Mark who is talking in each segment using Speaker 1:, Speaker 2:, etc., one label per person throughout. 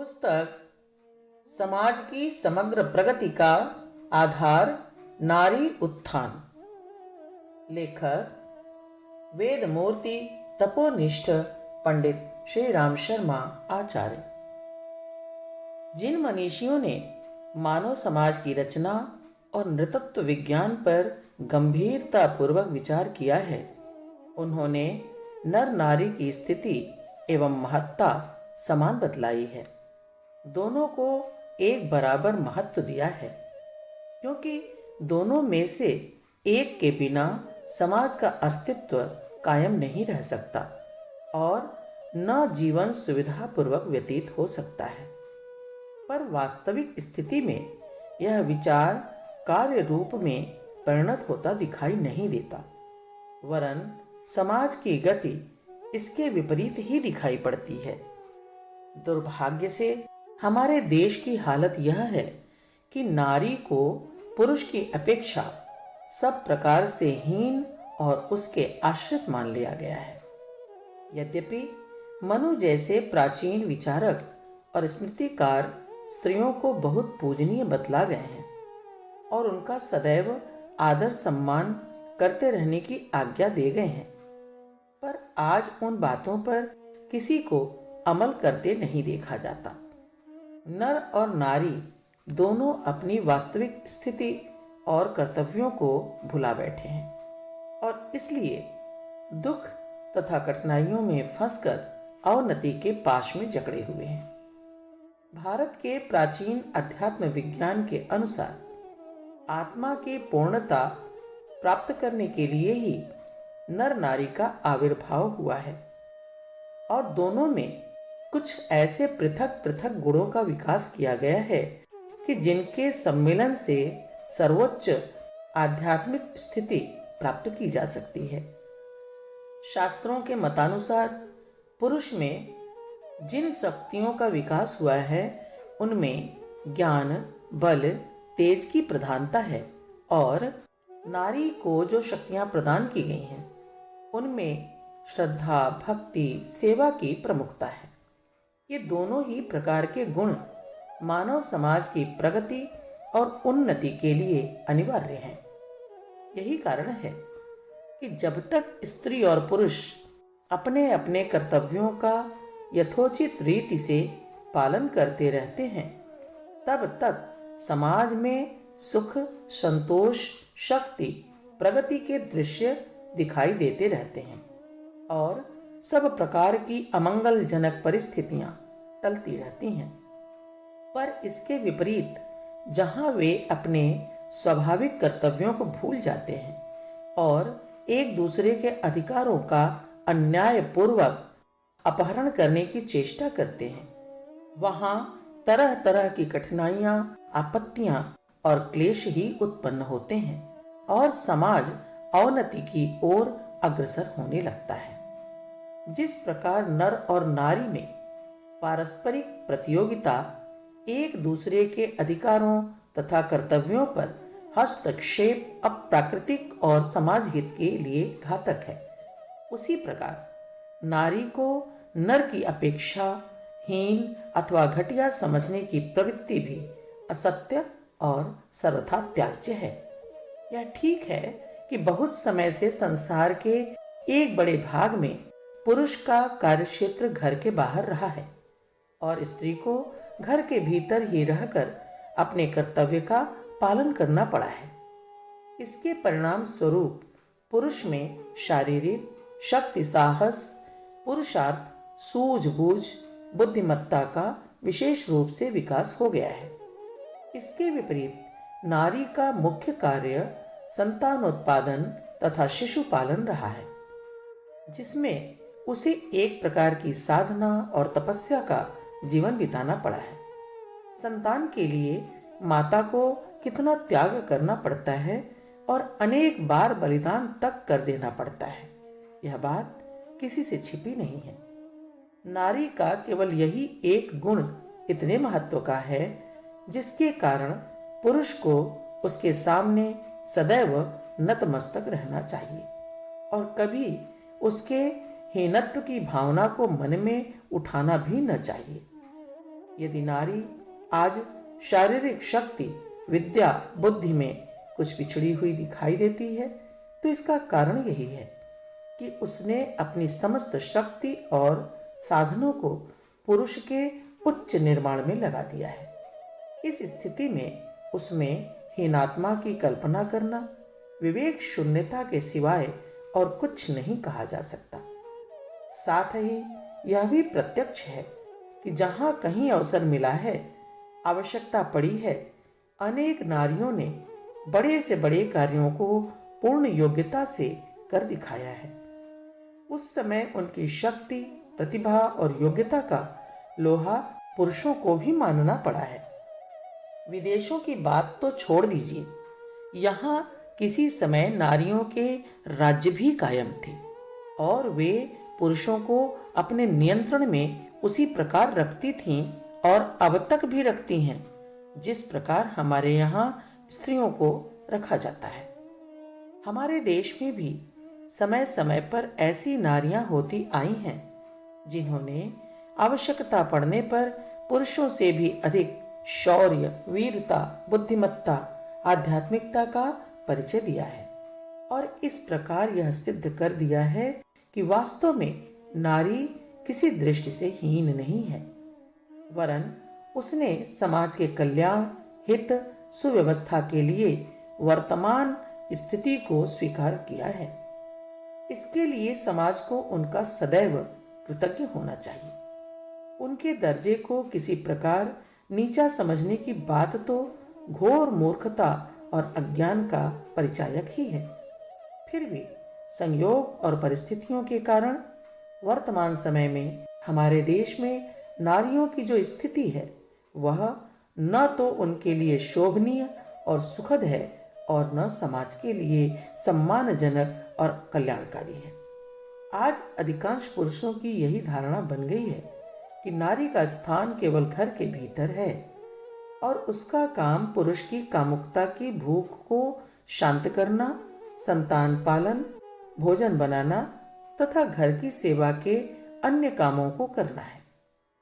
Speaker 1: पुस्तक समाज की समग्र प्रगति का आधार नारी उत्थान। लेखक वेदमूर्ति तपोनिष्ठ पंडित श्री राम शर्मा आचार्य। जिन मनीषियों ने मानव समाज की रचना और नृतत्व विज्ञान पर गंभीरता पूर्वक विचार किया है, उन्होंने नर नारी की स्थिति एवं महत्ता समान बतलाई है। दोनों को एक बराबर महत्व दिया है, क्योंकि दोनों में से एक के बिना समाज का अस्तित्व कायम नहीं रह सकता और न जीवन सुविधापूर्वक व्यतीत हो सकता है। पर वास्तविक स्थिति में यह विचार कार्य रूप में परिणत होता दिखाई नहीं देता, वरन समाज की गति इसके विपरीत ही दिखाई पड़ती है। दुर्भाग्य से हमारे देश की हालत यह है कि नारी को पुरुष की अपेक्षा सब प्रकार से हीन और उसके आश्रित मान लिया गया है। यद्यपि मनु जैसे प्राचीन विचारक और स्मृतिकार स्त्रियों को बहुत पूजनीय बतला गए हैं और उनका सदैव आदर सम्मान करते रहने की आज्ञा दे गए हैं, पर आज उन बातों पर किसी को अमल करते नहीं देखा जाता। नर और नारी दोनों अपनी वास्तविक स्थिति और कर्तव्यों को भुला बैठे हैं और इसलिए दुख तथा कठिनाइयों में फंसकर अवनति के पाश में जकड़े हुए हैं। भारत के प्राचीन अध्यात्म विज्ञान के अनुसार आत्मा की पूर्णता प्राप्त करने के लिए ही नर नारी का आविर्भाव हुआ है और दोनों में कुछ ऐसे पृथक पृथक गुणों का विकास किया गया है कि जिनके सम्मिलन से सर्वोच्च आध्यात्मिक स्थिति प्राप्त की जा सकती है। शास्त्रों के मतानुसार पुरुष में जिन शक्तियों का विकास हुआ है, उनमें ज्ञान, बल, तेज की प्रधानता है और नारी को जो शक्तियां प्रदान की गई हैं, उनमें श्रद्धा, भक्ति, सेवा की प्रमुखता है। ये दोनों ही प्रकार के गुण मानव समाज की प्रगति और उन्नति के लिए अनिवार्य हैं। यही कारण है कि जब तक स्त्री और पुरुष अपने अपने कर्तव्यों का यथोचित रीति से पालन करते रहते हैं, तब तक समाज में सुख, संतोष, शक्ति, प्रगति के दृश्य दिखाई देते रहते हैं और सब प्रकार की अमंगलजनक परिस्थितियां टलती रहती हैं। पर इसके विपरीत जहां वे अपने स्वाभाविक कर्तव्यों को भूल जाते हैं और एक दूसरे के अधिकारों का अन्यायपूर्वक अपहरण करने की चेष्टा करते हैं, वहां तरह तरह की कठिनाइयां, आपत्तियां और क्लेश ही उत्पन्न होते हैं और समाज अवनति की ओर अग्रसर होने लगता है। जिस प्रकार नर और नारी में पारस्परिक प्रतियोगिता एक दूसरे के अधिकारों तथा कर्तव्यों पर हस्तक्षेप अप्राकृतिक और समाज हित के लिए घातक है, उसी प्रकार नारी को नर की अपेक्षा हीन अथवा घटिया समझने की प्रवृत्ति भी असत्य और सर्वथा त्याज्य है। यह ठीक है कि बहुत समय से संसार के एक बड़े भाग में पुरुष का कार्यक्षेत्र घर के बाहर रहा है और स्त्री को घर के भीतर ही रहकर अपने कर्तव्य का पालन करना पड़ा है। इसके परिणाम स्वरूप पुरुष में शारीरिक शक्ति, साहस, पुरुषार्थ, सूझबूझ, बुद्धिमत्ता का विशेष रूप से विकास हो गया है। इसके विपरीत नारी का मुख्य कार्य संतानोत्पादन तथा शिशु पालन रहा है, जिसमें उसे एक प्रकार की साधना और तपस्या का जीवन बिताना पड़ा है। संतान के लिए माता को कितना त्याग करना पड़ता है और अनेक बार बलिदान तक कर देना पड़ता है, यह बात किसी से छिपी नहीं है। नारी का केवल यही एक गुण इतने महत्व का है, जिसके कारण पुरुष को उसके सामने सदैव नतमस्तक रहना चाहिए और कभी उसके हीनत्व की भावना को मन में उठाना भी न चाहिए। यदि नारी आज शारीरिक शक्ति, विद्या, बुद्धि में कुछ पिछड़ी हुई दिखाई देती है, तो इसका कारण यही है कि उसने अपनी समस्त शक्ति और साधनों को पुरुष के उच्च निर्माण में लगा दिया है। इस स्थिति में उसमें हीनात्मा की कल्पना करना विवेक शून्यता के सिवाय और कुछ नहीं कहा जा सकता। साथ ही यह भी प्रत्यक्ष है कि जहां कहीं अवसर मिला है, आवश्यकता पड़ी है, अनेक नारियों ने बड़े से बड़े कार्यों को पूर्ण योग्यता से कर दिखाया है। उस समय उनकी शक्ति, प्रतिभा और योग्यता का लोहा पुरुषों को भी मानना पड़ा है। विदेशों की बात तो छोड़ दीजिए, यहाँ किसी समय नारियों के राज्य भी कायम थे और वे पुरुषों को अपने नियंत्रण में उसी प्रकार रखती थीं और अब तक भी रखती हैं जिस प्रकार हमारे यहाँ स्त्रियों को रखा जाता है। हमारे देश में भी समय समय पर ऐसी नारियां होती आई हैं जिन्होंने आवश्यकता पड़ने पर पुरुषों से भी अधिक शौर्य, वीरता, बुद्धिमत्ता, आध्यात्मिकता का परिचय दिया है और इस प्रकार यह सिद्ध कर दिया है कि वास्तव में नारी किसी दृष्टि से हीन नहीं है, वरन उसने समाज के कल्याण, हित, सुव्यवस्था के लिए वर्तमान स्थिति को स्वीकार किया है। इसके लिए समाज को उनका सदैव कृतज्ञ होना चाहिए। उनके दर्जे को किसी प्रकार नीचा समझने की बात तो घोर मूर्खता और अज्ञान का परिचायक ही है। फिर भी संयोग और परिस्थितियों के कारण वर्तमान समय में हमारे देश में नारियों की जो स्थिति है वह न तो उनके लिए शोभनीय और सुखद है और न समाज के लिए सम्मानजनक और कल्याणकारी है। आज अधिकांश पुरुषों की यही धारणा बन गई है कि नारी का स्थान केवल घर के भीतर है और उसका काम पुरुष की कामुकता की भूख को शांत करना, संतान पालन, भोजन बनाना तथा घर की सेवा के अन्य कामों को करना है।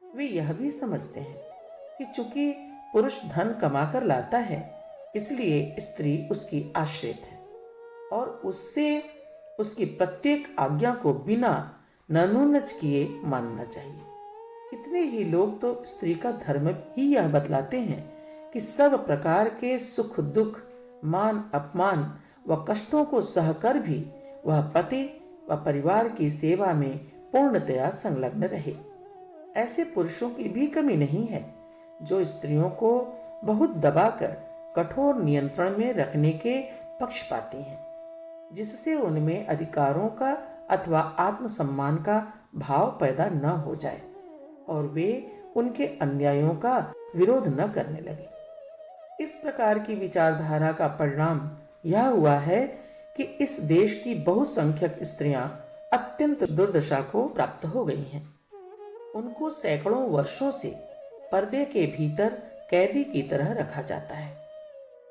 Speaker 1: वे यह भी समझते हैं कि चूंकि पुरुष धन कमाकर लाता है इसलिए स्त्री उसकी आश्रित है और उससे उसकी प्रत्येक आज्ञा को बिना ननुनच किए मानना चाहिए। कितने ही लोग तो स्त्री का धर्म ही यह बतलाते हैं कि सब प्रकार के सुख दुख, मान अपमान व कष्टों को सहकर भी वह पति व परिवार की सेवा में पूर्णतया संलग्न रहे। ऐसे पुरुषों की भी कमी नहीं है जो स्त्रियों को बहुत दबाकर कठोर नियंत्रण में रखने के पक्षपाती हैं, जिससे उनमें अधिकारों का अथवा आत्मसम्मान का भाव पैदा न हो जाए और वे उनके अन्यायों का विरोध न करने लगे। इस प्रकार की विचारधारा का परिणाम यह हुआ है कि इस देश की बहुसंख्यक स्त्रियां अत्यंत दुर्दशा को प्राप्त हो गई हैं। उनको सैकड़ों वर्षों से पर्दे के भीतर कैदी की तरह रखा जाता है।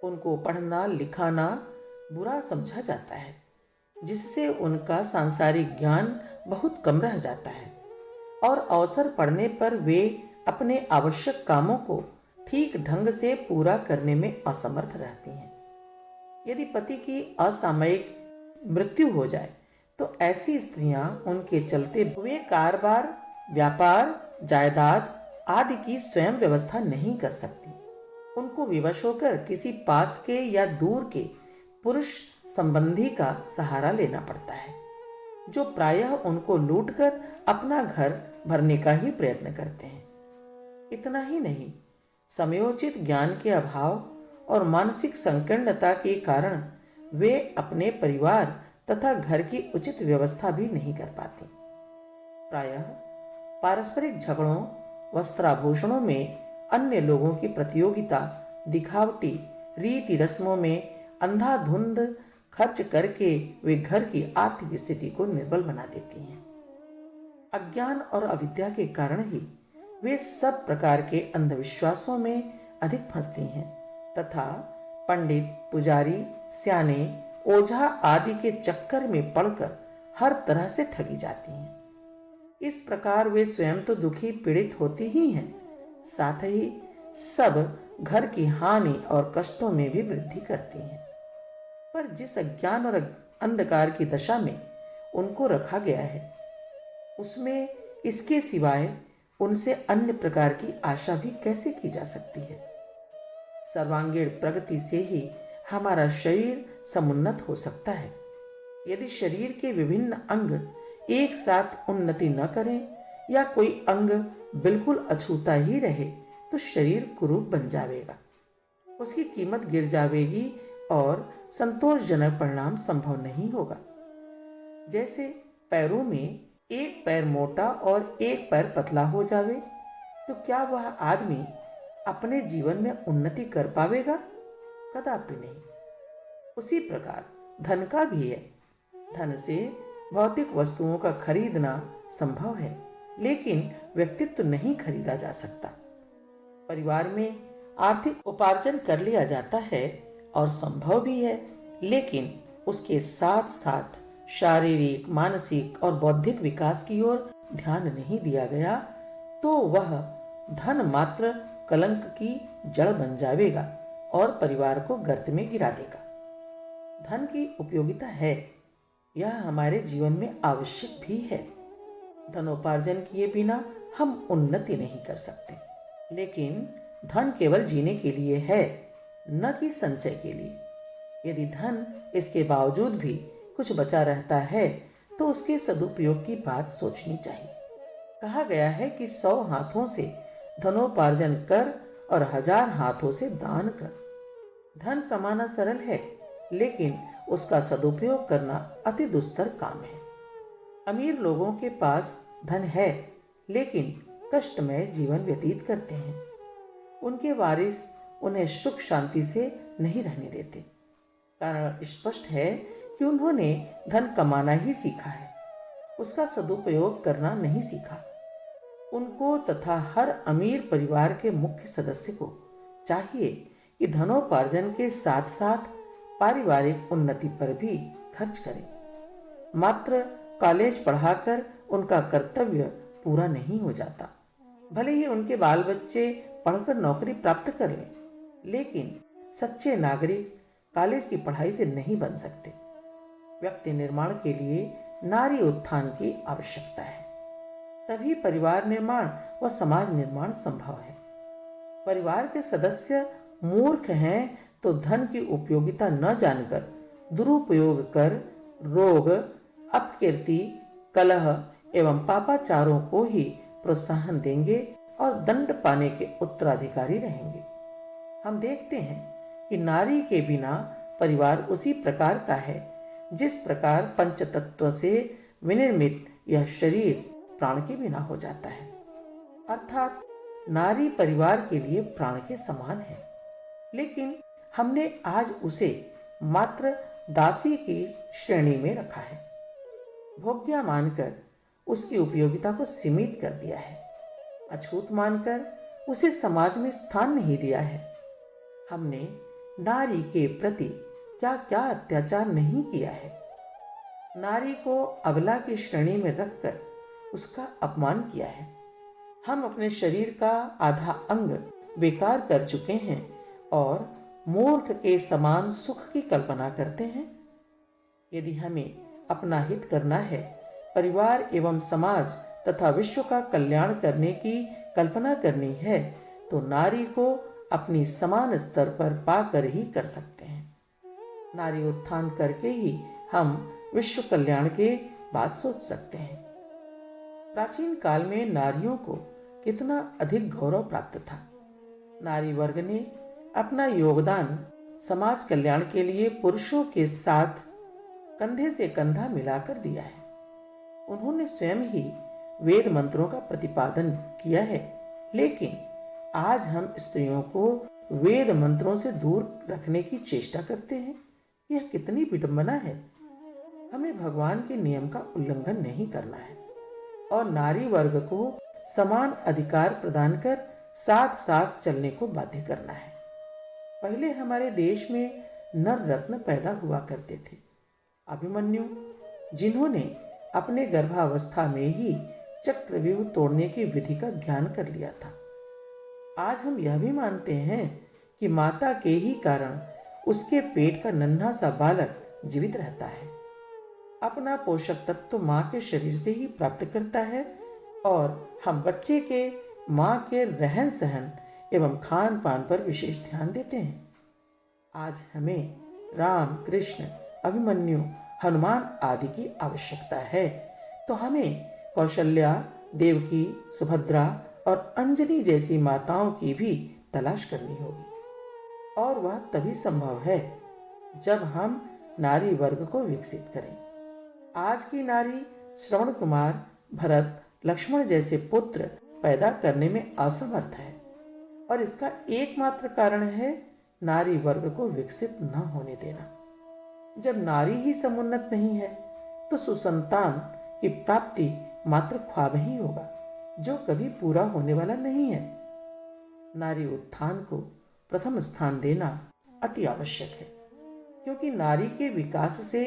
Speaker 1: उनको पढ़ना लिखाना बुरा समझा जाता है, जिससे उनका सांसारिक ज्ञान बहुत कम रह जाता है और अवसर पड़ने पर वे अपने आवश्यक कामों को ठीक ढंग से पूरा करने में असमर्थ रहती हैं। यदि पति की असामयिक मृत्यु हो जाए तो ऐसी स्त्रियां उनके चलते हुए कारोबार, व्यापार, जायदाद आदि की स्वयं व्यवस्था नहीं कर सकती। उनको विवश होकर किसी पास के या दूर के पुरुष संबंधी का सहारा लेना पड़ता है, जो प्रायः उनको लूटकर अपना घर भरने का ही प्रयत्न करते हैं। इतना ही नहीं, समयोचित ज्ञान के अभाव और मानसिक संकीर्णता के कारण वे अपने परिवार तथा घर की उचित व्यवस्था भी नहीं कर पाती। प्रायः पारस्परिक झगड़ों, वस्त्राभूषणों में अन्य लोगों की प्रतियोगिता, दिखावटी रीति रस्मों में अंधाधुंध खर्च करके वे घर की आर्थिक स्थिति को निर्बल बना देती हैं। अज्ञान और अविद्या के कारण ही वे सब प्रकार के अंधविश्वासों में अधिक फंसती हैं तथा पंडित, पुजारी, स्याने, ओझा आदि के चक्कर में पड़कर हर तरह से ठगी जाती हैं। इस प्रकार वे स्वयं तो दुखी पीड़ित होती ही हैं, साथ ही सब घर की हानि और कष्टों में भी वृद्धि करती हैं। पर जिस अज्ञान और अंधकार की दशा में उनको रखा गया है, उसमें इसके सिवाय उनसे अन्य प्रकार की आशा भी कैसे की जा सकती है। सर्वांगीण प्रगति से ही हमारा शरीर समुन्नत हो सकता है। यदि शरीर के विभिन्न अंग एक साथ उन्नति न करें या कोई अंग बिल्कुल अछूता ही रहे तो शरीर कुरूप बन जाएगा, उसकी कीमत गिर जाएगी और संतोषजनक परिणाम संभव नहीं होगा। जैसे पैरों में एक पैर मोटा और एक पैर पतला हो जावे तो क्या वह आदमी अपने जीवन में उन्नति कर पाएगा? कदापि नहीं। उसी प्रकार धन का भी है। धन से भौतिक वस्तुओं का खरीदना संभव है, लेकिन व्यक्तित्व नहीं खरीदा जा सकता। परिवार में आर्थिक उपार्जन कर लिया जाता है और संभव भी है, लेकिन उसके साथ साथ शारीरिक, मानसिक और बौद्धिक विकास की ओर ध्यान नहीं दिया गया तो वह धन मात्र कलंक की जड़ बन जाएगा और परिवार को गर्त में गिरा देगा। धन की उपयोगिता है, यह हमारे जीवन में आवश्यक भी है। धनोपार्जन किए बिना हम उन्नति नहीं कर सकते, लेकिन धन केवल जीने के लिए है, न कि संचय के लिए। यदि धन इसके बावजूद भी कुछ बचा रहता है तो उसके सदुपयोग की बात सोचनी चाहिए। कहा गया है कि 100 हाथों से धनोपार्जन कर और 1000 हाथों से दान कर। धन कमाना सरल है, लेकिन उसका सदुपयोग करना अति दुस्तर काम है। अमीर लोगों के पास धन है, लेकिन कष्टमय जीवन व्यतीत करते हैं। उनके वारिस उन्हें सुख शांति से नहीं रहने देते। कारण स्पष्ट है कि उन्होंने धन कमाना ही सीखा है, उसका सदुपयोग करना नहीं सीखा। उनको तथा हर अमीर परिवार के मुख्य सदस्य को चाहिए कि धनोपार्जन के साथ साथ पारिवारिक उन्नति पर भी खर्च करें। मात्र कॉलेज पढ़ाकर उनका कर्तव्य पूरा नहीं हो जाता। भले ही उनके बाल बच्चे पढ़कर नौकरी प्राप्त कर लें, लेकिन सच्चे नागरिक कॉलेज की पढ़ाई से नहीं बन सकते। व्यक्ति निर्माण के लिए नारी उत्थान की आवश्यकता है, तभी परिवार निर्माण व समाज निर्माण संभव है। परिवार के सदस्य मूर्ख हैं तो धन की उपयोगिता न जानकर दुरुपयोग कर रोग, अपकीर्ति, कलह एवं पापाचारों को ही प्रोत्साहन देंगे और दंड पाने के उत्तराधिकारी रहेंगे। हम देखते हैं कि नारी के बिना परिवार उसी प्रकार का है जिस प्रकार पंचतत्व से विनिर्मित यह शरीर प्राण के बिना हो जाता है। अर्थात नारी परिवार के लिए प्राण के समान है, लेकिन हमने आज उसे मात्र दासी की श्रेणी में रखा है। भोग्या मानकर उसकी उपयोगिता को सीमित कर दिया है। अछूत मानकर उसे समाज में स्थान नहीं दिया है। हमने नारी के प्रति क्या क्या अत्याचार नहीं किया है। नारी को अबला की श्रेणी में रखकर उसका अपमान किया है। हम अपने शरीर का आधा अंग बेकार कर चुके हैं और मूर्ख के समान सुख की कल्पना करते हैं। यदि हमें अपना हित करना है, परिवार एवं समाज तथा विश्व का कल्याण करने की कल्पना करनी है, तो नारी को अपनी समान स्तर पर पाकर ही कर सकते हैं। नारी उत्थान करके ही हम विश्व कल्याण के बात सोच सकते हैं। प्राचीन काल में नारियों को कितना अधिक गौरव प्राप्त था। नारी वर्ग ने अपना योगदान समाज कल्याण के लिए पुरुषों के साथ कंधे से कंधा मिलाकर दिया है। उन्होंने स्वयं ही वेद मंत्रों का प्रतिपादन किया है, लेकिन आज हम स्त्रियों को वेद मंत्रों से दूर रखने की चेष्टा करते हैं। यह कितनी विडंबना है। हमें भगवान के नियम का उल्लंघन नहीं करना है और नारी वर्ग को समान अधिकार प्रदान कर साथ साथ चलने को बाध्य करना है। पहले हमारे देश में नर रत्न पैदा हुआ करते थे। अभिमन्यु, जिन्होंने अपने गर्भावस्था में ही चक्रव्यूह तोड़ने की विधि का ज्ञान कर लिया था। आज हम यह भी मानते हैं कि माता के ही कारण उसके पेट का नन्हा सा बालक जीवित रहता है, अपना पोषक तत्व तो माँ के शरीर से ही प्राप्त करता है और हम बच्चे के माँ के रहन सहन एवं खान पान पर विशेष ध्यान देते हैं। आज हमें राम, कृष्ण, अभिमन्यु, हनुमान आदि की आवश्यकता है, तो हमें कौशल्या, देवकी, सुभद्रा और अंजलि जैसी माताओं की भी तलाश करनी होगी। और वह तभी संभव है जब हम नारी वर्ग को विकसित करें। आज की नारी श्रवण कुमार, भरत, लक्ष्मण जैसे पुत्र पैदा करने में असमर्थ है और इसका एकमात्र कारण है नारी वर्ग को विकसित न होने देना। जब नारी ही समुन्नत नहीं है तो सुसंतान की प्राप्ति मात्र ख्वाब ही होगा जो कभी पूरा होने वाला नहीं है। नारी उत्थान को प्रथम स्थान देना अति आवश्यक है, क्योंकि नारी के विकास से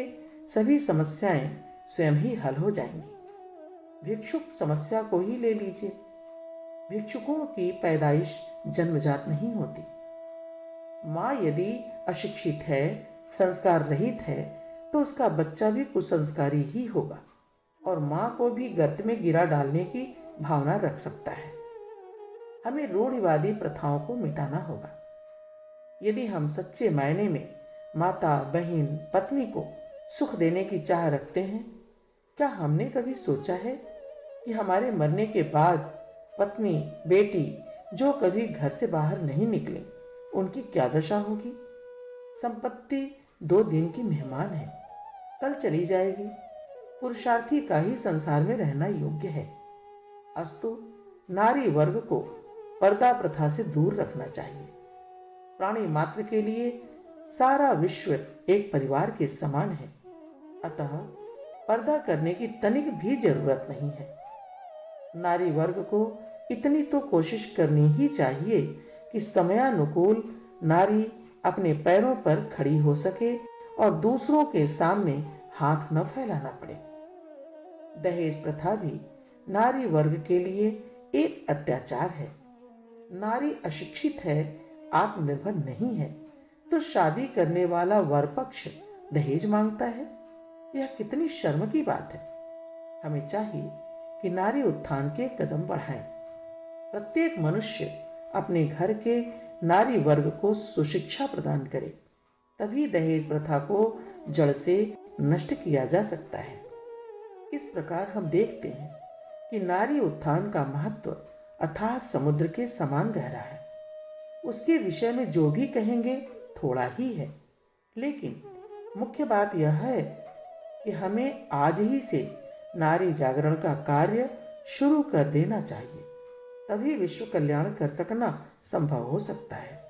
Speaker 1: सभी समस्याएं स्वयं ही हल हो जाएंगी। भिक्षुक समस्या को ही ले लीजिए। भिक्षुकों की पैदाइश जन्मजात नहीं होती। माँ यदि अशिक्षित है, संस्कार रहित है, तो उसका बच्चा भी कुसंस्कारी ही होगा और माँ को भी गर्त में गिरा डालने की भावना रख सकता है। हमें रूढ़िवादी प्रथाओं को मिटाना होगा। यदि हम सच्चे मायने में माता, बहन, पत्नी को सुख देने की चाह रखते हैं, क्या हमने कभी सोचा है कि हमारे मरने के बाद पत्नी, बेटी जो कभी घर से बाहर नहीं निकले, उनकी क्या दशा होगी? संपत्ति 2 दिन की मेहमान है, कल चली जाएगी। पुरुषार्थी का ही संसार में रहना योग्य है। अस्तु नारी वर्ग को पर्दा प्रथा से दूर रखना चाहिए। प्राणी मात्र के लिए सारा विश्व एक परिवार के समान है, अतः पर्दा करने की तनिक भी जरूरत नहीं है। नारी वर्ग को इतनी तो कोशिश करनी ही चाहिए कि समयानुकूल नारी अपने पैरों पर खड़ी हो सके और दूसरों के सामने हाथ न फैलाना पड़े। दहेज प्रथा भी नारी वर्ग के लिए एक अत्याचार है। नारी अशिक्षित है, आत्मनिर्भर नहीं है, तो शादी करने वाला वर पक्ष दहेज मांगता है। यह कितनी शर्म की बात है। हमें चाहिए कि नारी उत्थान के कदम बढ़ाएं। प्रत्येक मनुष्य अपने घर के नारी वर्ग को सुशिक्षा प्रदान करे, तभी दहेज प्रथा को जड़ से नष्ट किया जा सकता है। इस प्रकार हम देखते हैं कि नारी उत्थान का महत्व अथाह समुद्र के समान गहरा है। उसके विषय में जो भी कहेंगे थोड़ा ही है, लेकिन मुख्य बात यह है कि हमें आज ही से नारी जागरण का कार्य शुरू कर देना चाहिए, तभी विश्व कल्याण कर सकना संभव हो सकता है।